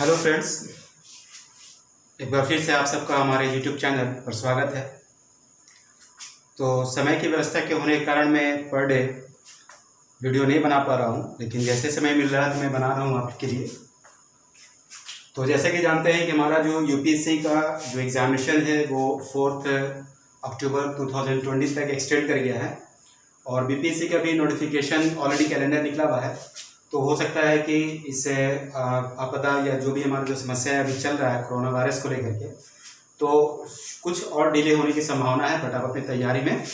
Hello friends, एक बार फिर से आप सबका हमारे यूट्यूब चैनल पर स्वागत है। तो समय की व्यवस्था के होने के कारण मैं पर डे वीडियो नहीं बना पा रहा हूँ, लेकिन जैसे समय मिल रहा है तो मैं बना रहा हूँ आपके लिए। तो जैसे कि जानते हैं कि हमारा जो यूपीएससी का जो एग्ज़ामिनेशन है वो 4 अक्टूबर 2020 तक एक्सटेंड कर गया है और बीपीएससी का भी नोटिफिकेशन ऑलरेडी कैलेंडर निकला हुआ है। तो हो सकता है कि इससे आपदा या जो भी हमारा जो समस्या है अभी चल रहा है कोरोना वायरस को लेकर के, तो कुछ और डिले होने की संभावना है। बट आप अपनी तैयारी में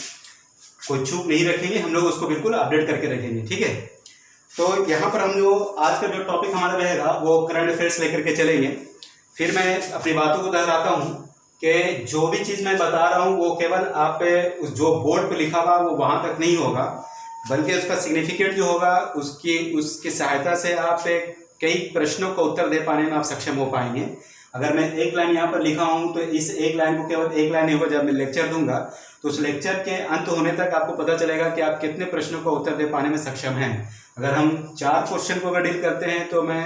कोई चूक नहीं रखेंगे, हम लोग उसको बिल्कुल अपडेट करके रखेंगे, ठीक है। तो यहाँ पर हम जो आज का जो टॉपिक हमारा रहेगा वो करंट अफेयर्स लेकर के चलेंगे। फिर मैं अपनी बातों को दोहराता हूँ कि जो भी चीज़ मैं बता रहा हूँ वो केवल आप उस जो बोर्ड पे लिखा हुआ वो वहाँ तक नहीं होगा, बल्कि उसका सिग्निफिकेंट जो होगा उसकी सहायता से आप कई प्रश्नों का उत्तर दे पाने में आप सक्षम हो पाएंगे। अगर मैं एक लाइन यहाँ पर लिखा हूँ तो इस एक लाइन को केवल एक लाइन नहीं होगा, जब मैं लेक्चर दूंगा तो उस लेक्चर के अंत होने तक आपको पता चलेगा कि आप कितने प्रश्नों का उत्तर दे पाने में सक्षम हैं। अगर हम 4 क्वेश्चन को अगर डील करते हैं तो मैं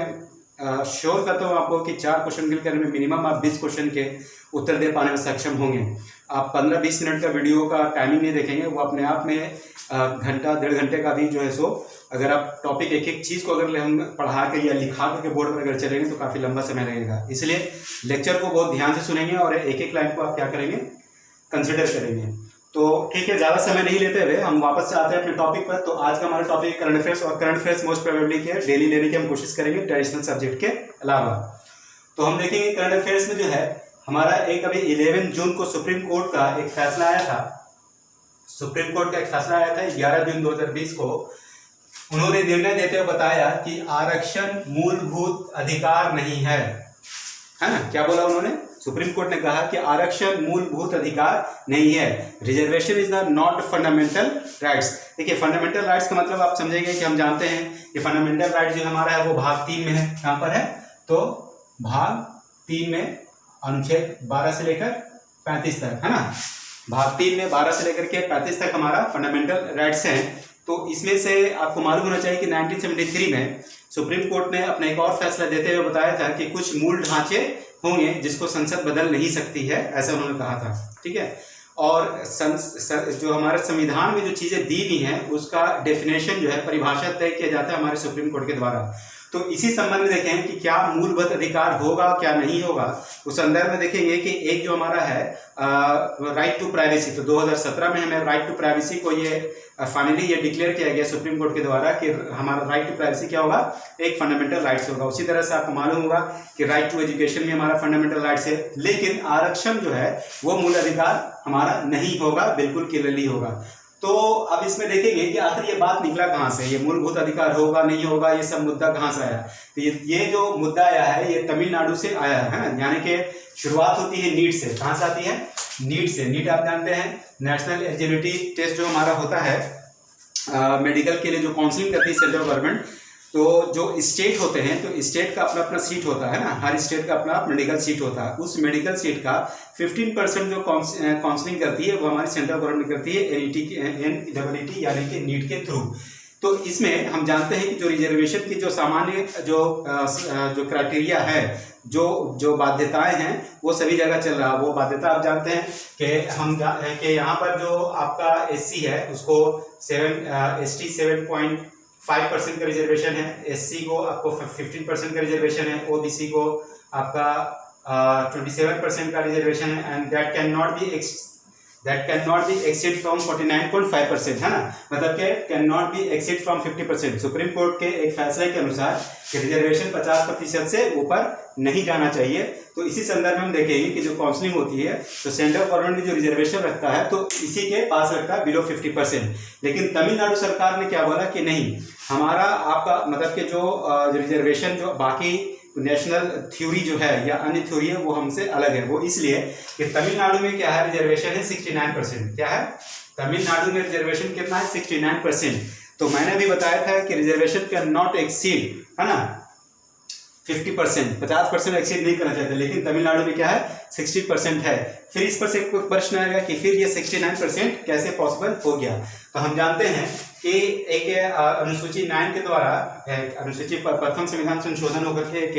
श्योर करता हूँ आपको कि 4 क्वेश्चन डील करने में मिनिमम आप 20 क्वेश्चन के उत्तर दे पाने में सक्षम होंगे। आप 15-20 मिनट का वीडियो का टाइमिंग नहीं देखेंगे, वो अपने आप में घंटा 1.5 घंटे का भी जो है सो अगर आप टॉपिक एक चीज़ को अगर हम पढ़ा के या लिखा करके बोर्ड पर अगर चलेंगे तो काफ़ी लंबा समय लगेगा। इसलिए लेक्चर को बहुत ध्यान से सुनेंगे और एक लाइन को आप क्या करेंगे, कंसिडर करेंगे। तो ठीक है, ज़्यादा समय नहीं लेते हुए हम वापस से आते हैं अपने टॉपिक पर। तो आज का हमारा टॉपिक करंट अफेयर्स, और करंट अफेयर्स मोस्ट प्रोबेबली के डेली लेने की हम कोशिश करेंगे ट्रेडिशनल सब्जेक्ट के अलावा। तो हम देखेंगे करंट अफेयर्स में जो है हमारा एक अभी 11 जून को सुप्रीम कोर्ट का एक फैसला आया था। सुप्रीम कोर्ट का एक फैसला आया था 11 जून 2020 को। उन्होंने निर्णय देते हुए बताया कि आरक्षण मूलभूत अधिकार नहीं है ना। क्या बोला उन्होंने? सुप्रीम कोर्ट ने कहा कि आरक्षण मूलभूत अधिकार नहीं है। Reservation is not fundamental rights. देखिए, फंडामेंटल राइट्स का मतलब आप समझेंगे कि हम जानते हैं कि फंडामेंटल राइट जो हमारा है वो भाग 3 में है। कहाँ पर है? तो भाग 3 में अनुच्छेद 12 से लेकर 35 तक, है ना। भाग 3 में 12 से लेकर के 35 तक हमारा फंडामेंटल राइट्स हैं। तो इसमें से आपको मालूम होना चाहिए कि 1973 में सुप्रीम कोर्ट ने अपना एक और फैसला देते हुए बताया था कि कुछ मूल ढांचे होंगे जिसको संसद बदल नहीं सकती है, ऐसा उन्होंने कहा था, ठीक है। और जो हमारे संविधान में जो चीज़ें दी गई हैं उसका डेफिनेशन जो है, परिभाषा तय किया जाता है हमारे सुप्रीम कोर्ट के द्वारा। तो इसी संबंध में देखें कि क्या मूलभूत अधिकार होगा क्या नहीं होगा। उस संदर्भ में देखेंगे कि एक जो हमारा है राइट टू प्राइवेसी, तो 2017 में हमें राइट टू प्राइवेसी को ये फाइनली ये डिक्लेयर किया गया सुप्रीम कोर्ट के द्वारा कि हमारा राइट टू प्राइवेसी क्या होगा, एक फंडामेंटल राइट्स होगा। उसी तरह से आपको मालूम होगा कि राइट टू एजुकेशन भी हमारा फंडामेंटल राइट्स है, लेकिन आरक्षण जो है वो मूल अधिकार हमारा नहीं होगा, बिल्कुल क्लियरली होगा। तो अब इसमें देखेंगे कि आखिर ये बात निकला कहाँ से, ये मूलभूत अधिकार होगा नहीं होगा, ये सब मुद्दा कहाँ से आया। तो ये जो मुद्दा आया है ये तमिलनाडु से आया है ना। यानी कि शुरुआत होती है नीट से। कहाँ से आती है? नीट से। नीट आप जानते हैं नेशनल एलिजिबिलिटी टेस्ट जो हमारा होता है मेडिकल के लिए, जो काउंसलिंग करती है सेंट्रल गवर्नमेंट। तो जो स्टेट होते हैं तो स्टेट का अपना अपना सीट होता है ना, हर स्टेट का अपना मेडिकल सीट होता है। उस मेडिकल सीट का 15% जो काउंसलिंग करती है वो हमारी सेंट्रल गवर्नमेंट करती है NEET यानी कि नीट के थ्रू। तो इसमें हम जानते हैं कि जो रिजर्वेशन की जो सामान्य जो क्राइटेरिया है, जो बाध्यताएं हैं वो सभी जगह चल रहा है। वो बाध्यता आप जानते हैं कि यहाँ पर जो आपका SC है उसको ST 7.5% का रिजर्वेशन है, SC को आपको 15% का रिजर्वेशन है, OBC को आपका 27% का रिजर्वेशन है, and that can not be exceed from 49.5%, है ना। मतलब कि can not be exceed from 50%। Supreme court के एक फैसले के अनुसार कि रिजर्वेशन 50% से ऊपर नहीं जाना चाहिए। तो इसी संदर्भ में हम देखेंगे कि जो काउंसलिंग होती है तो सेंट्रल गवर्नमेंट में जो रिजर्वेशन रखता है तो इसी के पास रखता है बिलो 50%। लेकिन तमिलनाडु सरकार ने क्या बोला कि नहीं, हमारा आपका मतलब कि जो रिजर्वेशन जो बाकी नेशनल थ्योरी जो है या अन्य थ्योरी है वो हमसे अलग है। वो इसलिए कि तमिलनाडु में क्या है, रिजर्वेशन है 69%। क्या है? तमिलनाडु में रिजर्वेशन कितना है? 69%। तो मैंने भी बताया था कि रिजर्वेशन कैन नॉट एक्सीड, है ना, 50%, 50% एक्सीड नहीं करना चाहते, लेकिन तमिलनाडु में क्या है 60% है। फिर इस पर से कोई प्रश्न आएगा कि फिर ये 69% कैसे पॉसिबल हो गया। तो हम जानते हैं कि एक अनुसूची 9 के द्वारा अनुसूची प्रथम संविधान संशोधन होकर के एक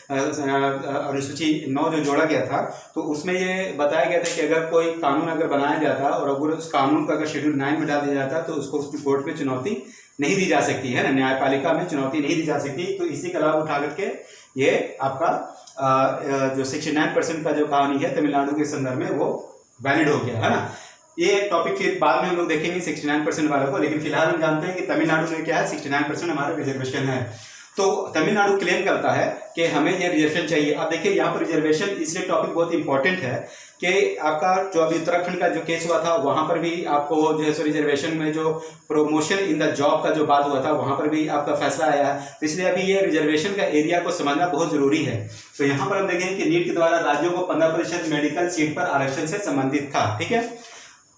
अनुसूची 9 जो जोड़ा गया था, तो उसमें ये बताया गया था कि अगर कोई कानून अगर बनाया जाता और अगर उस कानून को अगर शेड्यूल 9 में डाल दिया जाता तो उसको कोर्ट में चुनौती नहीं दी जा सकती है ना, न्यायपालिका में चुनौती नहीं दी जा सकती। तो इसी का लाभ उठा करके ये आपका जो 69% का जो कहानी है तमिलनाडु के संदर्भ में वो वैलिड हो गया है ना। ये टॉपिक फिर बाद में हम लोग देखेंगे 69% वालों को, लेकिन फिलहाल हम जानते हैं कि तमिलनाडु में क्या है 69% हमारा रिजर्वेशन है। तो तमिलनाडु क्लेम करता है कि हमें ये रिजर्वेशन चाहिए। अब देखिए यहाँ पर रिजर्वेशन इसलिए टॉपिक बहुत इंपॉर्टेंट है कि आपका जो अभी उत्तराखंड का जो केस हुआ था वहां पर भी आपको जो है सो रिजर्वेशन में जो प्रमोशन इन द जॉब का जो बात हुआ था वहां पर भी आपका फैसला आया है। तो इसलिए अभी ये रिजर्वेशन का एरिया को समझना बहुत जरूरी है। तो यहाँ पर हम देखेंगे कि नीट के द्वारा राज्यों को 15% मेडिकल सीट पर आरक्षण से संबंधित था, ठीक है।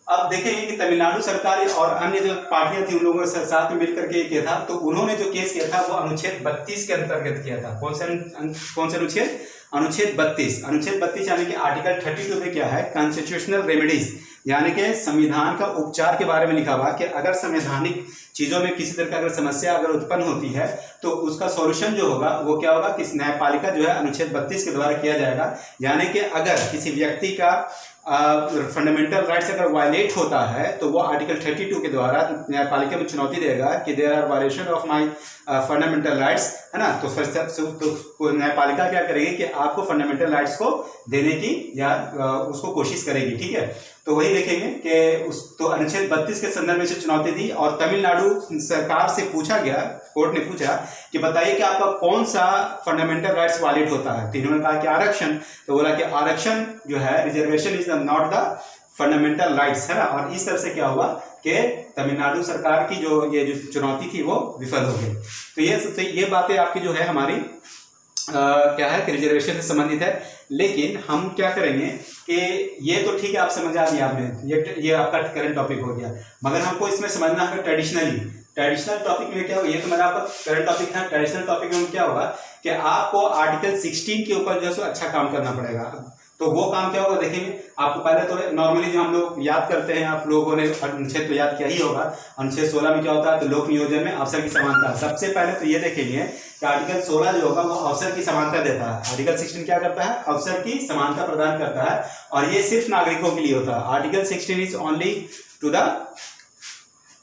अब देखेंगे कि तमिलनाडु सरकार और अन्य जो पार्टियां थी उन लोगों के साथ में मिलकर के किया था, तो उन्होंने जो केस किया था वो अनुच्छेद 32 के अंतर्गत किया था। कौन सा अनुच्छेद? अनुच्छेद 32। अनुच्छेद 32 यानी कि आर्टिकल 32 में क्या है, कॉन्स्टिट्यूशनल रेमेडीज यानी कि संविधान का उपचार के बारे में लिखा हुआ कि अगर संवैधानिक चीजों में किसी तरह का अगर समस्या अगर उत्पन्न होती है तो उसका सॉल्यूशन जो होगा वो क्या होगा कि न्यायपालिका जो है अनुच्छेद 32 के द्वारा किया जाएगा। यानी कि अगर किसी व्यक्ति का फंडामेंटल राइट्स अगर वायलेट होता है तो वो आर्टिकल 32 के द्वारा न्यायपालिका में चुनौती देगा कि there are violation of my fundamental rights, है ना। तो फिर न्यायपालिका क्या करेगी कि आपको फंडामेंटल राइट्स को देने की या उसको कोशिश करेगी, ठीक है। तो वही देखेंगे कि उस तो अनुच्छेद 32 के संदर्भ में से चुनौती दी और तमिलनाडु सरकार से पूछा गया, कोर्ट ने पूछा कि बताइए कि आपका कौन सा फंडामेंटल राइट्स वायलेट होता है। तो इन्होंने कहा कि आरक्षण। तो बोला कि आरक्षण जो है reservation is not the fundamental rights, है ना। और इस तरह से क्या हुआ कि तमिलनाडु सरकार की जो चुनौती थी वो विफल हो गई। तो ये बातें आपकी जो है हमारी क्या है कि रिजर्वेशन से संबंधित है। लेकिन हम क्या करेंगे कि ये तो ठीक है आप समझ आ गया आपने, ये आपका करंट टॉपिक हो गया, मगर हमको इसमें समझना है ट्रेडिशनल टॉपिक में क्या होगा। ये तो मेरा आपका करंट टॉपिक था। ट्रेडिशनल टॉपिक में क्या होगा कि आपको आर्टिकल 16 के ऊपर जो है अच्छा काम करना पड़ेगा। तो वो काम क्या होगा देखेंगे। आपको पहले तो नॉर्मली जो हम लोग याद करते हैं, आप लोगों ने अनुच्छेद तो याद किया ही होगा। अनुच्छेद 16 में क्या होता है तो लोक नियोजन में अवसर की समानता। सबसे पहले तो ये देखेंगे कि आर्टिकल 16 जो होगा वो अवसर की समानता देता है। आर्टिकल 16 क्या करता है, अवसर की समानता प्रदान करता है और ये सिर्फ नागरिकों के लिए होता है। Article 16 is only to the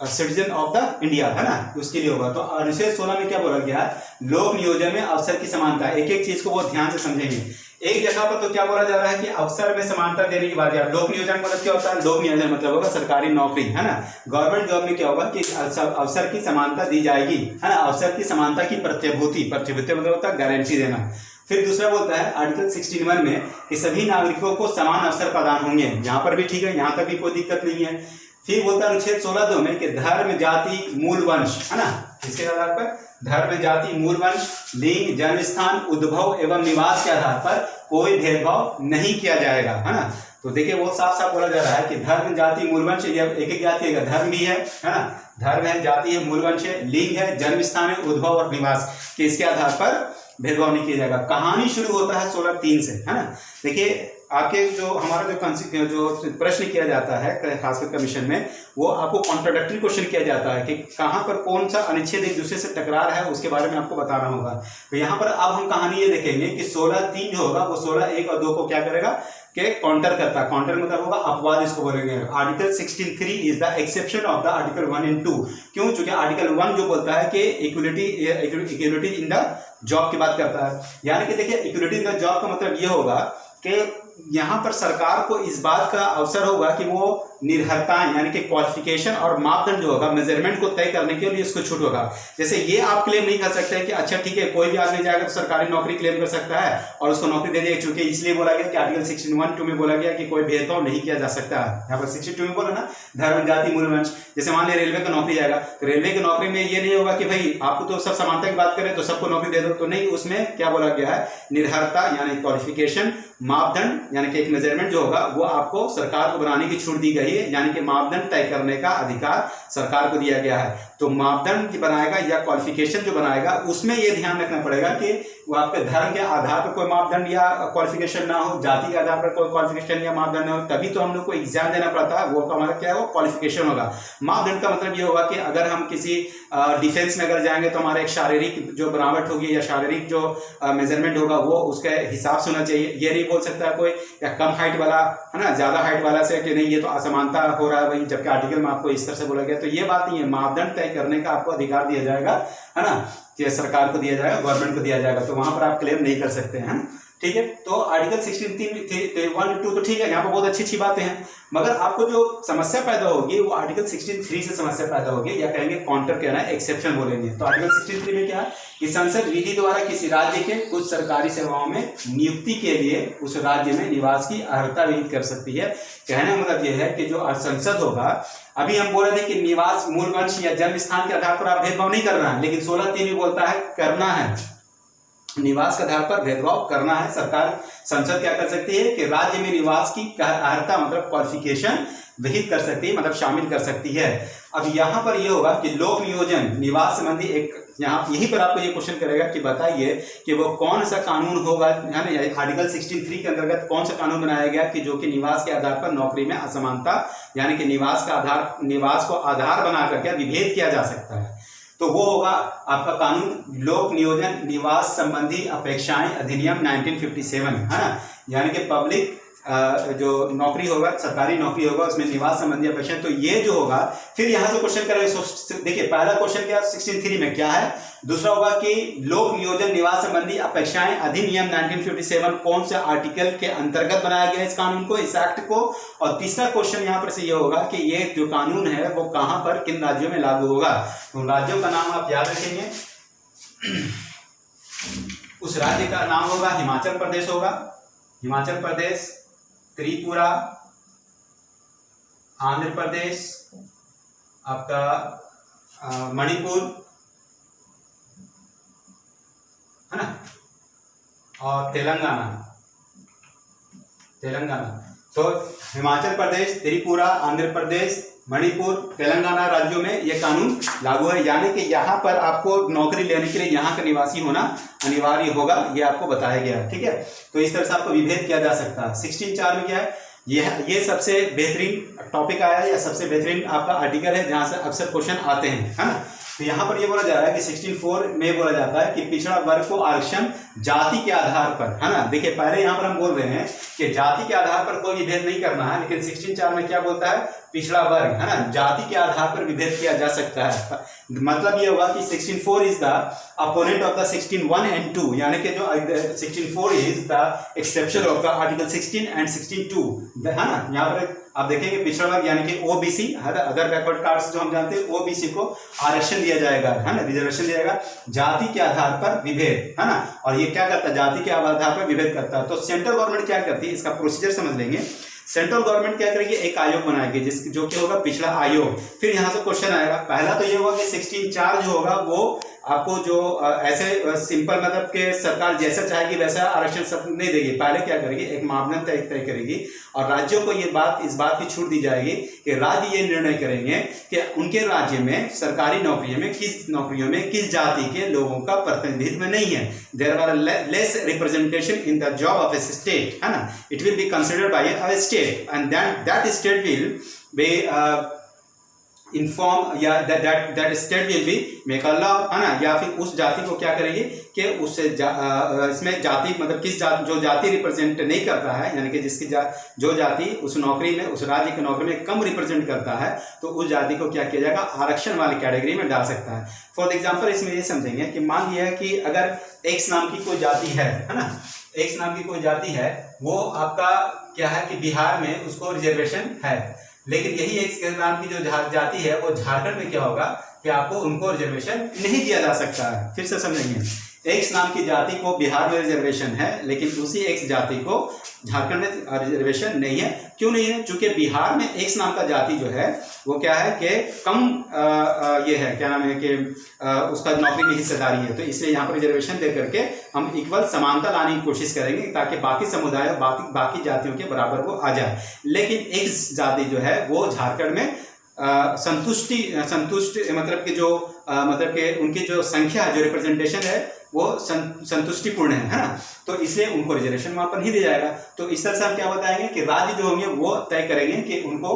citizen of the India, है ना, उसके लिए होगा। तो अनुच्छेद 16 में क्या बोला गया है, लोक नियोजन में अवसर की समानता। एक एक चीज को बहुत ध्यान से समझेंगे। एक जगह पर तो क्या बोला जा रहा है कि अवसर में समानता देने की बात है। लोक नियोजन मतलब क्या होता है, लोक नियोजन मतलब होगा सरकारी नौकरी, है ना। गवर्नमेंट जॉब में क्या होगा कि अवसर की समानता दी जाएगी, है ना। अवसर की समानता की प्रत्यभूति मतलब होता है गारंटी देना। फिर दूसरा बोलता है आर्टिकल 16(1) में कि सभी नागरिकों को समान अवसर प्रदान होंगे। यहाँ पर भी ठीक है, यहाँ तक भी कोई दिक्कत नहीं है। फिर बोलता है अनुच्छेद 16(2) में कि धर्म, जाति, मूल वंश, है ना, इसके आधार पर धर्म, जाति, मूल वंश, लिंग, जन्म स्थान, उद्भव एवं निवास के आधार पर कोई भेदभाव नहीं किया जाएगा, है ना। तो देखिए वो साफ साफ बोला जा रहा है कि धर्म, जाति, मूल वंश, एक एक जाति का धर्म भी है ना, धर्म है, जाति है, मूल वंश है, लिंग है, जन्म स्थान है, उद्भव और निवास के इसके आधार पर भेदभाव नहीं किया जाएगा। कहानी शुरू होता है 16(3) से, है ना। देखिए आपके जो हमारा जो प्रश्न किया जाता है खासकर कमीशन में, वो आपको कॉन्ट्राडिक्टरी क्वेश्चन किया जाता है कि कहाँ पर कौन सा अनुच्छेद एक दूसरे से टकरार है, उसके बारे में आपको बताना होगा। तो यहाँ पर अब हम कहानी ये देखेंगे कि 16(3) जो होगा वो 16(1) और 2 को क्या करेगा कि काउंटर करता है। काउंटर मतलब होगा अपवाद, इसको बोलेंगे। Article 16(3) is the exception of the article 1 and 2। क्यों? क्योंकि आर्टिकल 1 जो बोलता है कि इक्वलिटी इन द जॉब की बात करता है। यानी कि देखिए इक्वलिटी इन द जॉब का मतलब ये होगा कि यहाँ पर सरकार को इस बात का अवसर होगा कि वो निर्भरताएं यानी कि क्वालिफिकेशन और मापदंड जो होगा मेजरमेंट को तय करने के लिए इसको छूट होगा। जैसे ये आप क्लेम नहीं कर सकते कि अच्छा ठीक है कोई भी आदमी जाएगा तो सरकारी नौकरी क्लेम कर सकता है और उसको नौकरी दे देगा, चूंकि इसलिए बोला गया कि आर्टिकल 16(1) 2 में बोला गया कि कोई भेदभाव नहीं किया जा सकता है। यहाँ पर 62 में बोला ना धर्म, जाति, मूल वंश। जैसे मान लिया रेलवे का नौकरी जाएगा तो रेलवे की नौकरी में ये नहीं होगा कि भाई आपको तो सब समानता की बात करें तो सबको नौकरी दे दो, तो नहीं। उसमें क्या बोला गया है, निर्भरता यानी क्वालिफिकेशन, मापदंड यानी कि एक मेजरमेंट जो होगा वो आपको सरकार को बनाने की छूट दी गई है, यानी कि मापदंड तय करने का अधिकार सरकार को दिया गया है। तो मापदंड बनाएगा या क्वालिफिकेशन जो बनाएगा उसमें यह ध्यान रखना पड़ेगा कि वो आपके धर्म के आधार पर कोई मापदंड या क्वालिफिकेशन ना हो, जाति के आधार पर कोई क्वालिफिकेशन या मापदंड ना हो, तभी तो हम लोग को एग्जाम देना पड़ता है। वो हमारा क्या है, वो क्वालिफिकेशन होगा। मापदंड का मतलब ये होगा कि अगर हम किसी डिफेंस में अगर जाएंगे तो हमारा एक शारीरिक जो बनावट होगी या शारीरिक जो मेजरमेंट होगा वो उसके हिसाब से होना चाहिए। ये नहीं बोल सकता कोई या कम हाइट वाला है ना ज्यादा हाइट वाला से कि नहीं ये तो असमानता हो रहा है भाई, जबकि आर्टिकल में आपको इस तरह से बोला गया। तो ये बात नहीं है, मापदंड तय करने का आपको अधिकार दिया जाएगा, है ना, कि सरकार को दिया जाएगा, गवर्नमेंट को दिया जाएगा, तो वहां पर आप क्लेम नहीं कर सकते हैं। ठीक है, तो आर्टिकल 16(1)(2) तो ठीक है, यहाँ पर बहुत अच्छी अच्छी बातें हैं, मगर आपको जो समस्या पैदा होगी वो आर्टिकल 16(3) से समस्या पैदा होगी, या कहेंगे काउंटर कहना है, एक्सेप्शन बोलेंगे। तो आर्टिकल 16(3) में क्या है कि संसद विधि द्वारा किसी राज्य के कुछ सरकारी सेवाओं में नियुक्ति के लिए उस राज्य में निवास की अर्हता विहित कर सकती है। कहने का मतलब यह है कि जो संसद होगा, अभी हम बोल रहे थे कि निवास, मूल वंश या जन्म स्थान के आधार पर आप भेदभाव नहीं करना है, लेकिन 16(3) में बोलता है करना है, निवास के आधार पर भेदभाव करना है। सरकार, संसद क्या कर सकती है कि राज्य में निवास की अर्हता मतलब क्वालिफिकेशन विहित कर सकती है, मतलब शामिल कर सकती है। अब यहाँ पर यह होगा कि लोक नियोजन निवास संबंधी एक, यहाँ यहीं पर आपको ये क्वेश्चन करेगा कि बताइए कि वो कौन सा कानून होगा, है ना, आर्टिकल 16(3) के अंतर्गत कौन सा कानून बनाया गया कि जो कि निवास के आधार पर नौकरी में असमानता, यानी कि निवास को आधार बना करके विभेद किया जा सकता है। तो वो होगा आपका कानून लोक नियोजन निवास संबंधी अपेक्षाएं अधिनियम 1957, है ना, यानी कि पब्लिक जो नौकरी होगा, सरकारी नौकरी होगा, उसमें निवास संबंधी अपेक्षाएं। तो ये जो होगा, फिर यहां से क्वेश्चन करेंगे। देखिए पहला क्वेश्चन क्या 16(3) में क्या है, दूसरा होगा कि लोक नियोजन निवास संबंधी अपेक्षाएं अधिनियम 1957 कौन से आर्टिकल के अंतर्गत बनाया गया इस कानून को, इस एक्ट को, और तीसरा क्वेश्चन यहां पर से ये होगा कि ये जो कानून है वो कहां पर, किन राज्यों में लागू होगा। तो राज्यों का नाम आप याद रखेंगे, उस राज्य का नाम होगा हिमाचल प्रदेश होगा, हिमाचल प्रदेश, त्रिपुरा, आंध्र प्रदेश, आपका मणिपुर, है ना, और तेलंगाना। तो हिमाचल प्रदेश, त्रिपुरा, आंध्र प्रदेश, मणिपुर, तेलंगाना राज्यों में ये कानून लागू है, यानी कि यहाँ पर आपको नौकरी लेने के लिए यहाँ का निवासी होना अनिवार्य होगा, ये आपको बताया गया। ठीक है, तो इस तरह से आपको विभेद किया जा सकता है। 16(4) में क्या है, ये सबसे बेहतरीन टॉपिक आया है या सबसे बेहतरीन आपका आर्टिकल है जहां से अक्सर क्वेश्चन आते हैं, है ना। तो यहाँ पर ये बोला जा रहा है कि 16(4) में बोला जाता है कि पिछड़ा वर्ग को आरक्षण जाति के आधार पर, है ना। देखिए पहले यहाँ पर हम बोल रहे हैं कि जाति के आधार पर कोई विभेद नहीं करना है, लेकिन 16(4) में क्या बोलता है, पिछड़ा वर्ग, है ना, जाति के आधार पर विभेद किया जा सकता है। मतलब ये होगा कि 16(4) is the opponent of the 16(1) and 2, यानी कि जो 16(4) is the exception of the article 16 and 16(2), है ना। यहाँ पर आप देखेंगे पिछड़ा वर्ग यानी कि ओबीसी, अदर बैकवर्ड कास्ट जो हम जानते हैं, ओबीसी को आरक्षण दिया जाएगा, है ना, रिजर्वेशन दिया जाएगा जाति के आधार पर विभेद, है ना। और ये क्या करता है, जाति के आधार पर विभेद करता है। तो सेंट्रल गवर्नमेंट क्या करती है, इसका प्रोसीजर समझ लेंगे। सेंट्रल गवर्नमेंट क्या करेगी, एक आयोग बनाएगी जो कि होगा पिछड़ा आयोग। फिर यहाँ से क्वेश्चन आएगा, पहला तो ये होगा कि 16(4) जो होगा वो आपको जो ऐसे सिंपल मतलब के सरकार जैसा चाहेगी वैसा आरक्षण सब नहीं देगी। पहले क्या करेगी, एक मापदंड तय करेगी और राज्यों को इस बात की छूट दी जाएगी कि राज्य ये निर्णय करेंगे कि उनके राज्य में सरकारी नौकरियों में किस जाति के लोगों का प्रतिनिधित्व नहीं है। There are less representation in the job of a state, है ना, it will be considered by a state and that state will be inform या that state will be make a law, है ना, या फिर उस जाति को क्या करेगी कि उससे इसमें जाति मतलब जो जाति रिप्रेजेंट नहीं करता है, यानी कि जिसकी जो जाति उस नौकरी में, उस राज्य की नौकरी में कम रिप्रेजेंट करता है, तो उस जाति को क्या किया जाएगा, आरक्षण वाली कैटेगरी में डाल सकता है। फॉर एग्जाम्पल इसमें ये समझेंगे कि मान लिया कि अगर एक्स नाम की कोई जाति है ना, एक्स नाम की कोई जाति है, वो आपका क्या है कि बिहार में उसको रिजर्वेशन है, लेकिन यही एक नाम की जो जाति है वो झारखंड में क्या होगा कि आपको उनको रिजर्वेशन नहीं दिया जा सकता है। फिर से समझेंगे, एक्स नाम की जाति को बिहार में रिजर्वेशन है, लेकिन उसी एक्स जाति को झारखंड में रिजर्वेशन नहीं है। क्यों नहीं है, चूंकि बिहार में एक्स नाम का जाति जो है वो क्या है कि कम ये है, क्या नाम है कि उसका नौकरी में हिस्सेदारी है, तो इसलिए यहाँ पर रिजर्वेशन दे करके हम इक्वल समानता लाने की कोशिश करेंगे ताकि बाकी समुदाय बाकी जातियों के बराबर वो आ जाए। लेकिन एक्स जाति जो है वो झारखंड में संतुष्ट मतलब कि जो मतलब कि उनकी जो संख्या जो रिप्रेजेंटेशन है वो संतुष्टिपूर्ण है ना, तो इसलिए उनको रिजर्वेशन वहां पर नहीं दिया जाएगा। तो इस तरह से हम क्या बताएंगे कि राज्य जो होंगे वो तय करेंगे कि उनको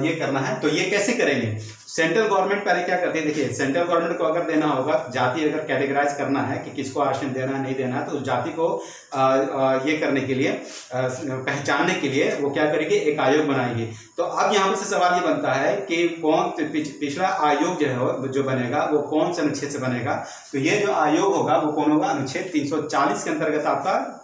ये करना है। तो ये कैसे करेंगे? सेंट्रल गवर्नमेंट पहले क्या करती है, देखिए सेंट्रल गवर्नमेंट को अगर देना होगा जाति, अगर कैटेगराइज करना है कि किसको आरक्षण देना है नहीं देना है, तो उस जाति को ये करने के लिए, पहचानने के लिए वो क्या करेगी, एक आयोग बनाएगी। तो अब यहाँ पर से सवाल ये बनता है कि कौन पिछड़ा आयोग जो बनेगा वो कौन से अनुच्छेद से बनेगा? तो ये जो आयोग होगा वो कौन होगा? अनुच्छेद 340 के अंतर्गत आपका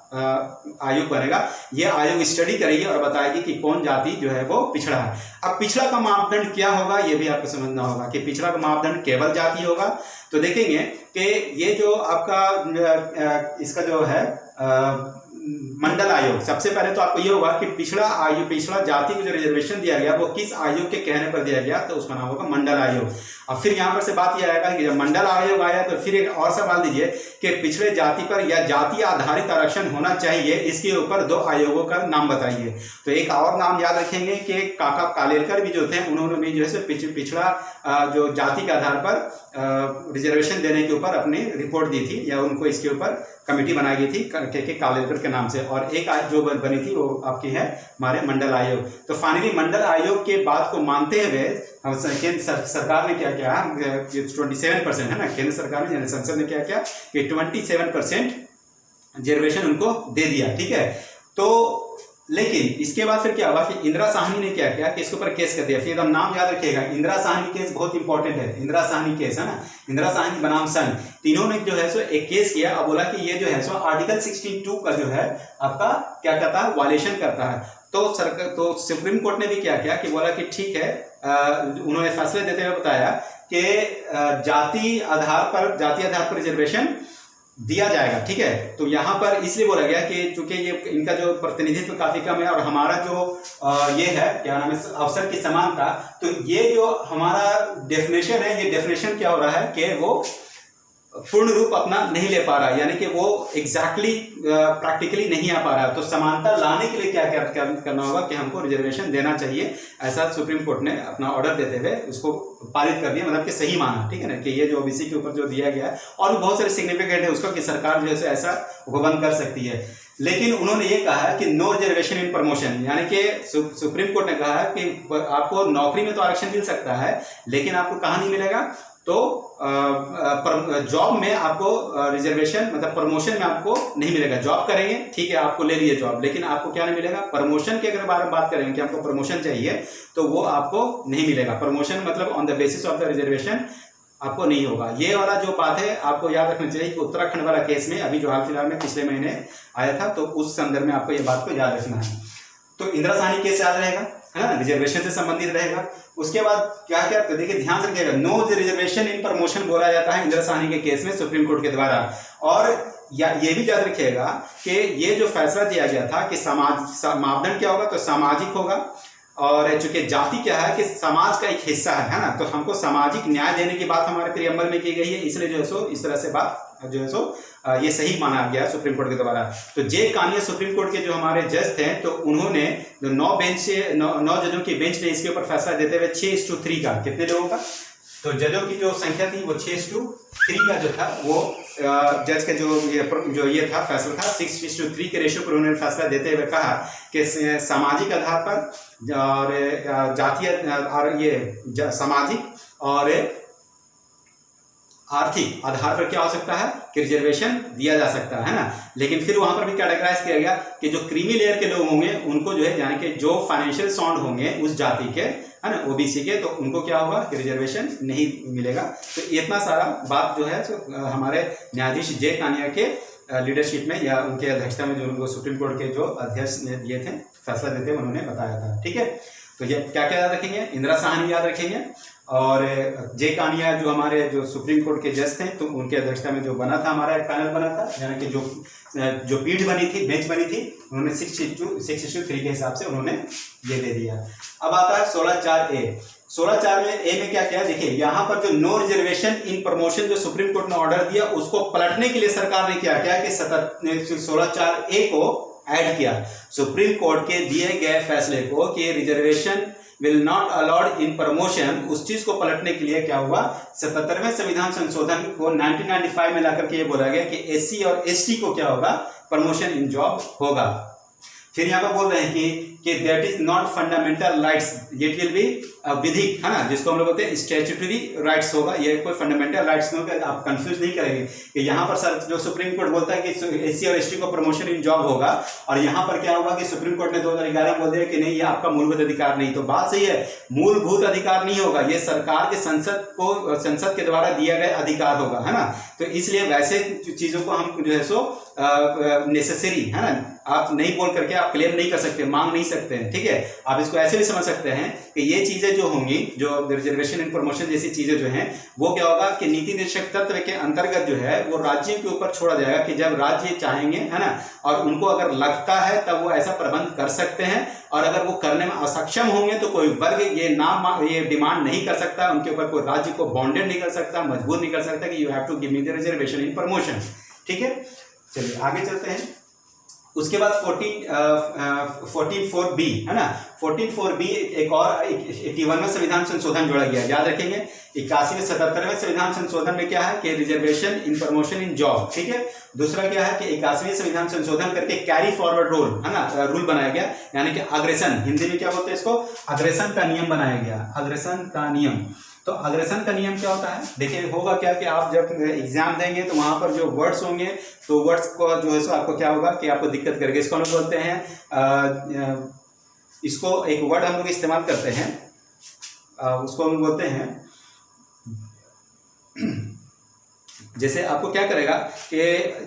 आयोग बनेगा। ये आयोग स्टडी करेगी और बताएगी कि कौन जाति जो है वो पिछड़ा है। अब पिछड़ा का मापदंड क्या होगा ये भी आपको समझना होगा कि पिछड़ा का मापदंड केवल जाति होगा। तो देखेंगे कि ये जो आपका इसका जो है मंडल आयोग, सबसे पहले तो आपको ये होगा कि पिछड़ा जाति को जो रिजर्वेशन दिया गया वो किस आयोग के कहने पर दिया गया, तो उसका नाम होगा मंडल आयोग। अब फिर यहाँ पर से बात यह आएगा कि जब मंडल आयोग आया तो फिर एक और सवाल दीजिए कि पिछड़े जाति पर या जाति आधारित आरक्षण होना चाहिए, इसके ऊपर 2 आयोगों का नाम बताइए। तो एक और नाम याद रखेंगे कि काका कालेलकर भी जो थे उन्होंने भी जो है पिछड़ा जो जाति के आधार पर रिजर्वेशन देने के ऊपर अपनी रिपोर्ट दी थी, या उनको इसके ऊपर कमेटी बनाई गई थी के कालेलकर के नाम से। और एक जो बनी थी वो आपकी है हमारे मंडल आयोग। तो फाइनली मंडल आयोग के बात को मानते हुए केंद्र सरकार ने क्या किया, 27% है ना, केंद्र सरकार ने संसद ने क्या किया कि 27% रिजर्वेशन उनको दे दिया, ठीक है। तो लेकिन इसके बाद फिर क्या हुआ कि इंदिरा साहनी ने क्या किया कि इसके ऊपर केस कर दिया। फिर हम नाम याद रखिएगा, इंदिरा साहनी केस बहुत इंपॉर्टेंट है। इंदिरा साहनी केस है ना, इंदिरा साहनी बनाम संघ, तीनों ने जो है सो एक केस किया और बोला कि ये जो है सो आर्टिकल 62 का जो है आपका क्या करता है, वायलेशन करता है। तो सुप्रीम कोर्ट ने भी क्या किया कि बोला कि ठीक है, उन्होंने फैसले देते हुए बताया कि जाति आधार पर रिजर्वेशन दिया जाएगा, ठीक है। तो यहाँ पर इसलिए बोला गया कि चूंकि ये इनका जो प्रतिनिधित्व काफी कम है और हमारा जो ये है क्या नाम है, अवसर की समानता, तो ये जो हमारा डेफिनेशन है, ये डेफिनेशन क्या हो रहा है कि वो पूर्ण रूप अपना नहीं ले पा रहा है, यानी कि वो एग्जैक्टली प्रैक्टिकली नहीं आ पा रहा है। तो समानता लाने के लिए क्या करना होगा कि हमको रिजर्वेशन देना चाहिए, ऐसा सुप्रीम कोर्ट ने अपना ऑर्डर देते हुए उसको पारित कर दिया, मतलब कि सही माना, ठीक है ना, कि ये जो ओबीसी के ऊपर जो दिया गया है और भी बहुत सारे सिग्निफिकेंट है उसका कि सरकार जो है ऐसा उपबंध कर सकती है। लेकिन उन्होंने ये कहा है कि नो रिजर्वेशन इन प्रमोशन, यानी कि सुप्रीम कोर्ट ने कहा है कि आपको नौकरी में तो आरक्षण मिल सकता है लेकिन आपको कहाँ नहीं मिलेगा, तो जॉब में आपको रिजर्वेशन, मतलब प्रमोशन में आपको नहीं मिलेगा। जॉब करेंगे ठीक है, आपको ले लिए जॉब, लेकिन आपको क्या नहीं मिलेगा, प्रमोशन के अगर बारे में बात करेंगे कि आपको प्रमोशन चाहिए तो वो आपको नहीं मिलेगा। प्रमोशन मतलब on the basis of the reservation आपको नहीं होगा। ये वाला जो बात है आपको याद रखना चाहिए कि उत्तराखंड वाला केस में अभी जो हाल फिलहाल में पिछले महीने आया था, तो उस संदर्भ में आपको ये बात को याद रखना है। तो इंदिरा साहनी केस याद रहेगा, है ना, रिजर्वेशन से संबंधित रहेगा। उसके बाद क्या क्या देखिए ध्यान से रखिएगा, नो रिजर्वेशन इन प्रमोशन बोला जाता है इंदिरा साहनी के केस में सुप्रीम कोर्ट के द्वारा। और ये भी याद रखिएगा कि ये जो फैसला दिया गया था कि मापदंड क्या होगा, तो सामाजिक होगा, और चूंकि जाति क्या है कि समाज का एक हिस्सा है ना, तो हमको सामाजिक न्याय देने की बात हमारे प्रियम्बल में की गई है, इसलिए जो है सो इस तरह से बात जो है सो ये सही माना गया सुप्रीम कोर्ट के द्वारा। तो जे कानिया सुप्रीम कोर्ट के जो हमारे जज थे, तो उन्होंने जो 9 जजों की बेंच ने इसके ऊपर फैसला देते हुए 6:3 का, कितने लोगों का, तो जजों की जो संख्या थी वो 6:3 का जो था वो जज के जो ये था फैसला था 6:3 के रेशियो पर उन्होंने फैसला देते हुए कहा कि सामाजिक आधार पर और जातीय और ये सामाजिक और आर्थिक आधार पर क्या हो सकता है कि रिजर्वेशन दिया जा सकता है ना। लेकिन फिर वहां पर भी कैटेगराइज किया गया कि जो क्रीमी लेयर के लोग होंगे उनको जो है, यानी कि जो फाइनेंशियल साउंड होंगे उस जाति के, है ना, ओबीसी के, तो उनको क्या होगा कि रिजर्वेशन नहीं मिलेगा। तो इतना सारा बात जो है तो हमारे न्यायाधीश जे कानिया के लीडरशिप में या उनके अध्यक्षता में जो उनको सुप्रीम कोर्ट के जो अध्यक्ष ने दिए थे फैसला देते हुए उन्होंने बताया था, ठीक है। तो ये क्या क्या याद रखेंगे, इंदिरा साहनी याद रखेंगे, और जे कानिया जो हमारे जो सुप्रीम कोर्ट के जज थे, तो उनके अध्यक्षता में जो बना था हमारा एक पैनल बना था, यानी कि जो पीठ बनी थी, बेंच बनी थी, उन्होंने 6:3 के हिसाब से उन्होंने ये दे दिया। अब आता है 16(4)(a). 16(4)(a) में क्या किया, देखिए यहाँ पर जो नो रिजर्वेशन इन प्रमोशन जो सुप्रीम कोर्ट ने ऑर्डर दिया उसको पलटने के लिए सरकार ने क्या किया कि 16(4)(a) को ऐड किया सुप्रीम कोर्ट के दिए गए फैसले को कि reservation will not allowed in promotion, उस चीज को पलटने के लिए क्या हुआ, 77वें संविधान संशोधन को 1995 में लाकर के ये बोला गया कि एससी और एसटी को क्या होगा, प्रमोशन इन जॉब होगा। फिर यहाँ पर बोल रहे हैं कि that is not fundamental rights, it will B विधिक, है ना, जिसको हम लोग बोलते हैं स्टैट्यूटरी राइट्स होगा, ये कोई फंडामेंटल राइट्स नहीं होगा। आप कंफ्यूज नहीं करेंगे कि यहाँ पर सर जो सुप्रीम कोर्ट बोलता है कि एससी और एसटी को प्रमोशन इन जॉब होगा, और यहाँ पर क्या होगा कि सुप्रीम कोर्ट ने 2011 में बोल दिया कि नहीं, ये आपका मूलभूत अधिकार नहीं। तो बात सही है, मूलभूत अधिकार नहीं होगा, ये सरकार के संसद के द्वारा दिया गया अधिकार होगा, है ना। तो इसलिए वैसे चीजों को हम जो है सो नेसेसरी, है ना, आप नहीं बोल करके आप क्लेम नहीं कर सकते, मांग नहीं सकते हैं, ठीक है। आप इसको ऐसे भी समझ सकते हैं कि ये चीजें जो होंगी, जो रिजर्वेशन एंड प्रमोशन जैसी चीजें जो हैं, वो क्या होगा कि नीति निर्देशक तत्व के अंतर्गत जो है वो राज्यों के ऊपर छोड़ा जाएगा कि जब राज्य चाहेंगे, है ना, और उनको अगर लगता है तब वो ऐसा प्रबंध कर सकते हैं, और अगर वो करने में असक्षम होंगे तो कोई वर्ग ये डिमांड नहीं कर सकता, उनके ऊपर कोई राज्य को बॉन्डेड नहीं कर सकता, मजबूर नहीं कर सकता कि you have to give me the reservation in promotion, ठीक है। चलिए आगे चलते हैं। उसके बाद 14(4)(b) है ना, 14(4)(b) एक और 81वें संविधान संशोधन जोड़ा गया। याद रखेंगे 81वें 77वें संविधान संशोधन में क्या है कि reservation in promotion in job, ठीक है। दूसरा क्या है कि 81वें संविधान संशोधन करके कैरी फॉरवर्ड रूल, है ना, रूल बनाया गया, यानी कि अग्रेसन, हिंदी में क्या बोलते हैं इसको, अग्रेसन का नियम बनाया गया, अग्रेसन का नियम। तो अग्रेसन का नियम क्या होता है, देखिए होगा क्या कि आप जब एग्जाम देंगे तो वहां पर जो वर्ड्स होंगे, तो वर्ड्स को जो है सो आपको क्या होगा कि आपको दिक्कत करेगा। इसको हम लोग बोलते हैं, इसको एक वर्ड हम लोग इस्तेमाल करते हैं, उसको हम बोलते हैं, जैसे आपको क्या करेगा कि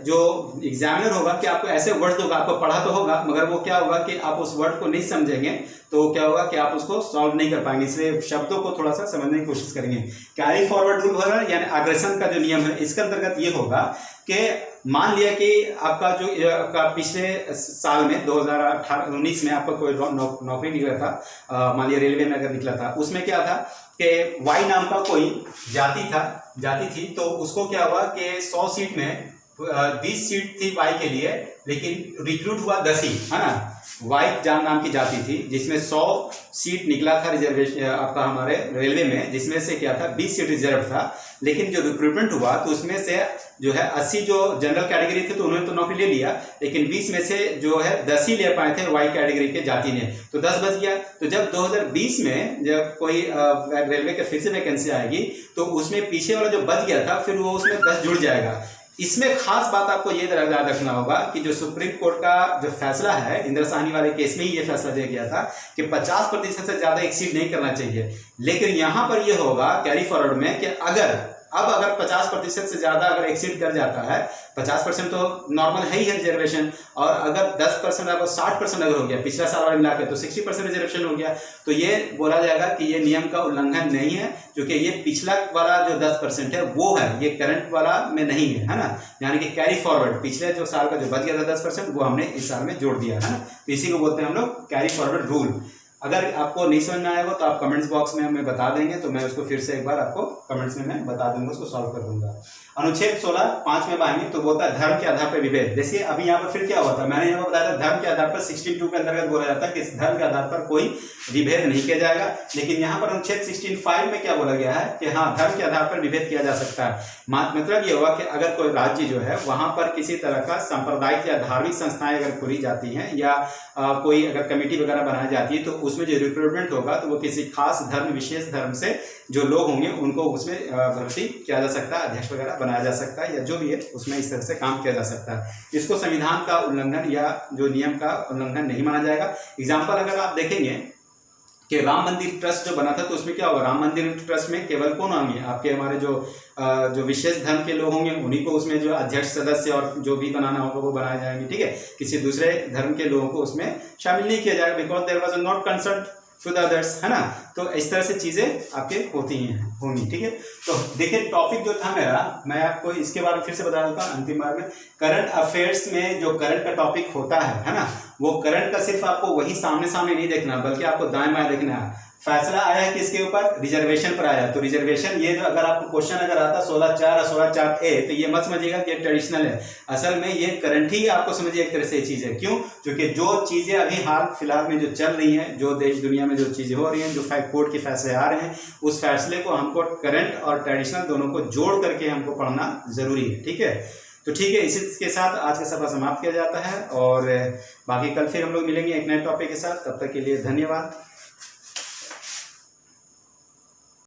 जो एग्जामिनर होगा कि आपको ऐसे वर्ड होगा, आपको पढ़ा तो होगा मगर वो क्या होगा कि आप उस वर्ड को नहीं समझेंगे, तो क्या होगा कि आप उसको सॉल्व नहीं कर पाएंगे, इसलिए शब्दों को थोड़ा सा समझने की कोशिश करेंगे। कैरी फॉरवर्ड रूल होगा, यानी अग्रेसन का जो नियम है, इसके अंतर्गत ये होगा कि मान लिया कि आपका जो आपका पिछले साल में 2018-19 में आपका कोई नौकरी निकला था, मान लिया रेलवे में अगर निकला था, उसमें क्या था कि वाई नाम का कोई जाति थी, तो उसको क्या हुआ कि 100 सीट में 20 सीट थी वाई के लिए, लेकिन रिक्रूट हुआ 10 ही, है ना। वाई जान नाम की जाति थी जिसमें 100 सीट निकला था रिजर्वेशन आपका हमारे रेलवे में, जिसमें से क्या था 20 सीट रिजर्व था, लेकिन जो रिक्रूटमेंट हुआ तो उसमें से जो है 80 जो जनरल कैटेगरी थे तो उन्होंने तो नौकरी ले लिया, लेकिन 20 में से जो है 10 ही ले पाए थे वाई कैटेगरी के जाति ने, तो 10 बच गया। तो जब 2020 में जब कोई रेलवे के फिर से वैकेंसी आएगी तो उसमें पीछे वाला जो बच गया था फिर वो उसमें 10 जुड़ जाएगा। इसमें खास बात आपको ये याद रखना होगा कि जो सुप्रीम कोर्ट का जो फैसला है, इंदिरा साहनी वाले केस में ही ये फैसला दिया गया था कि 50% से ज्यादा एक्सीड नहीं करना चाहिए, लेकिन यहां पर ये होगा कैरी फॉरवर्ड में कि अगर 50% से ज्यादा अगर एक्सीड कर जाता है, 50% तो नॉर्मल है ही है रिजर्वेशन, और अगर 10% अगर 60% अगर हो गया पिछला साल वाला मिलाकर तो 60% रिजर्वेशन हो गया, तो ये बोला जाएगा कि ये नियम का उल्लंघन नहीं है, क्योंकि ये पिछला वाला जो 10% है वो है, ये करंट वाला में नहीं है ना। यानी कि कैरी फॉरवर्ड, पिछले जो साल का जो बच गया था 10% वो हमने इस साल में जोड़ दिया है ना, तो इसी को बोलते हैं हम लोग कैरी फॉरवर्ड रूल। अगर आपको नहीं समझ में आएगा तो आप कमेंट्स बॉक्स में हमें बता देंगे, तो मैं उसको फिर से एक बार आपको कमेंट्स में मैं बता दूंगा, उसको सॉल्व कर दूंगा। अनुच्छेद 16 5 में आएंगे तो बोलता है धर्म के आधार पर विभेद। देखिए अभी यहाँ पर फिर क्या हुआ था, मैंने यहाँ पर बताया था धर्म के आधार पर 62 के अंतर्गत बोला जाता है कि इस धर्म के आधार पर कोई विभेद नहीं किया जाएगा, लेकिन यहाँ पर अनुच्छेद 16(5) में क्या बोला गया है कि हाँ धर्म के आधार पर विभेद किया जा सकता है। मतलब ये हुआ कि अगर कोई राज्य जो है वहां पर किसी तरह का सांप्रदायिक या धार्मिक संस्थाएं अगर खुली जाती हैं या कोई अगर कमेटी वगैरह बनाई जाती है, तो उसमें जो रिक्रूटमेंट होगा तो वो किसी खास धर्म, विशेष धर्म से जो लोग होंगे उनको उसमें भर्ती किया जा सकता है, अध्यक्ष वगैरह बनाया जा सकता है, या जो भी है उसमें इस तरह से काम किया जा सकता है। इसको संविधान का उल्लंघन या जो नियम का उल्लंघन नहीं माना जाएगा। एग्जाम्पल अगर आप देखेंगे कि राम मंदिर ट्रस्ट जो बना था तो उसमें क्या होगा, राम मंदिर ट्रस्ट में केवल कौन होंगे, आपके हमारे जो विशेष धर्म के लोग होंगे उन्हीं को उसमें जो अध्यक्ष, सदस्य और जो भी बनाना होगा वो बनाए जाएंगे, ठीक है। किसी दूसरे धर्म के लोगों को उसमें शामिल नहीं किया जाएगा, because there was not concern to the others, है ना। तो इस तरह से चीज़ें आपके होंगी। ठीक है, तो देखिए टॉपिक जो था मेरा, मैं आपको इसके बारे में फिर से बता देता हूँ अंतिम बार में। करंट अफेयर्स में जो करंट का टॉपिक होता है ना, वो करंट का सिर्फ आपको वही सामने सामने नहीं देखना, बल्कि आपको दाएं बाएं देखना है। फैसला आया है किसके ऊपर? रिजर्वेशन पर आया। तो रिजर्वेशन, ये जो अगर आपको क्वेश्चन अगर आता 16(4) और 16(4)A, तो ये मत समझिएगा कि ये ट्रेडिशनल है। असल में ये करंट ही आपको समझिए एक तरह से ये चीज़ है। क्यों? क्योंकि जो चीज़ें अभी हाल फिलहाल में जो चल रही हैं, जो देश दुनिया में जो चीज़ें हो रही हैं, जो कोर्ट के फैसले आ रहे हैं, उस फैसले को हमको करंट और ट्रेडिशनल दोनों को जोड़ करके हमको पढ़ना जरूरी है। ठीक है, तो ठीक है, इसी के साथ आज का सफर समाप्त किया जाता है और बाकी कल फिर हम लोग मिलेंगे एक नए टॉपिक के साथ। तब तक के लिए धन्यवाद।